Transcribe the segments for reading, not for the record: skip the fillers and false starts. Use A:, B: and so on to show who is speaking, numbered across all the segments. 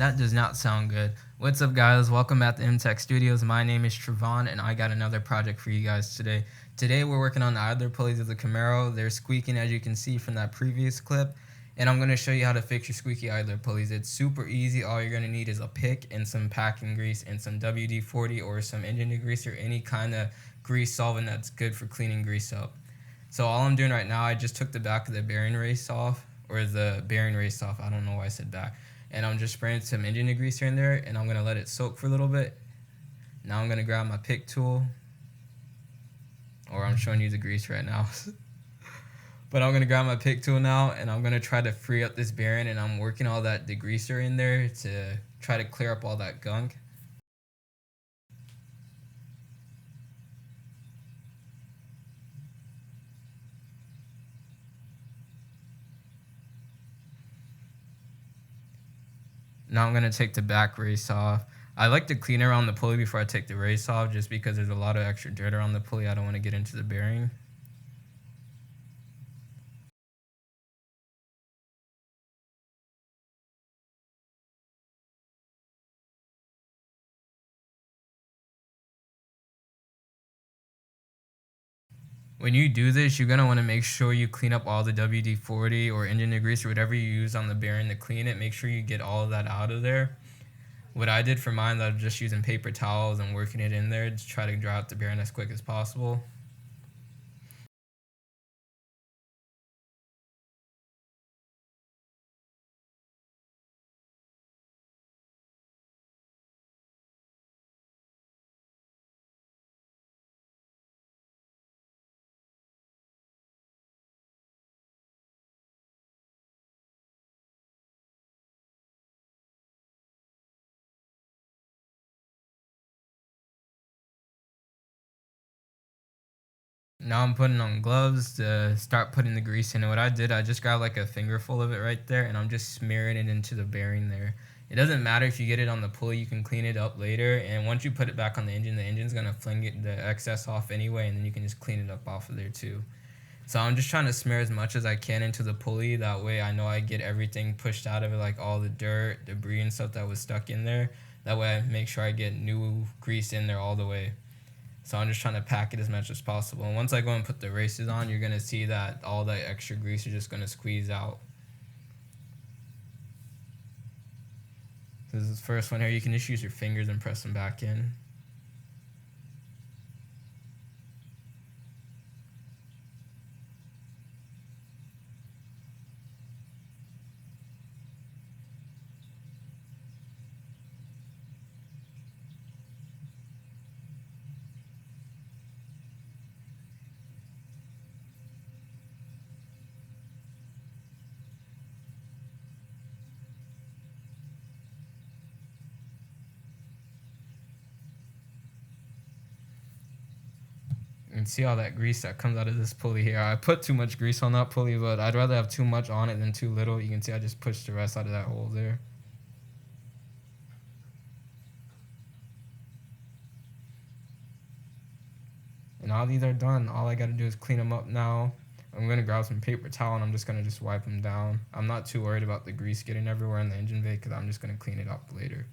A: That does not sound good. What's up, guys? Welcome back to MTech Studios. My name is Trevon, and I got another project for you guys today. Today, we're working on the idler pulleys of the Camaro. They're squeaking, as you can see from that previous clip, and I'm going to show you how to fix your squeaky idler pulleys. It's super easy. All you're going to need is a pick and some packing grease and some WD-40 or some engine degreaser, any kind of grease solvent that's good for cleaning grease up. So all I'm doing right now, I just took the back of the bearing race off, or the bearing race off. I don't know why I said back. And I'm just spraying some engine degreaser in there, and I'm gonna let it soak for a little bit. Now I'm gonna grab my pick tool, or I'm showing you the grease right now. But I'm gonna grab my pick tool now, and I'm gonna try to free up this bearing, and I'm working all that degreaser in there to try to clear up all that gunk. Now I'm going to take the back race off. I like to clean around the pulley before I take the race off, just because there's a lot of extra dirt around the pulley. I don't want to get into the bearing. When you do this, you're going to want to make sure you clean up all the WD-40 or engine degreaser, whatever you use on the bearing to clean it. Make sure you get all of that out of there. What I did for mine, I was just using paper towels and working it in there to try to dry out the bearing as quick as possible. Now I'm putting on gloves to start putting the grease in. And what I did, I just got like a finger full of it right there, and I'm just smearing it into the bearing there. It doesn't matter if you get it on the pulley, you can clean it up later. And once you put it back on the engine's gonna fling it, the excess off anyway, and then you can just clean it up off of there too. So I'm just trying to smear as much as I can into the pulley. That way I know I get everything pushed out of it, like all the dirt, debris, and stuff that was stuck in there. That way I make sure I get new grease in there all the way. So I'm just trying to pack it as much as possible. And once I go and put the races on, you're going to see that all that extra grease is just going to squeeze out. This is the first one here. You can just use your fingers and press them back in. And see all that grease that comes out of this pulley here. I put too much grease on that pulley, but I'd rather have too much on it than too little. You can see I just pushed the rest out of that hole there. And all these are done. All I got to do is clean them up now. I'm going to grab some paper towel, and I'm just going to just wipe them down. I'm not too worried about the grease getting everywhere in the engine bay, because I'm just going to clean it up later.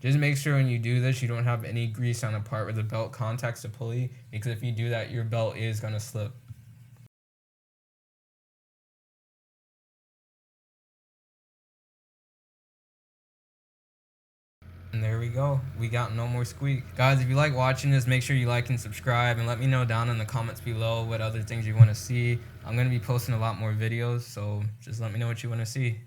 A: Just make sure when you do this, you don't have any grease on the part where the belt contacts the pulley, because if you do that, your belt is going to slip. And there we go. We got no more squeak. Guys, if you like watching this, make sure you like and subscribe, and let me know down in the comments below what other things you want to see. I'm going to be posting a lot more videos, so just let me know what you want to see.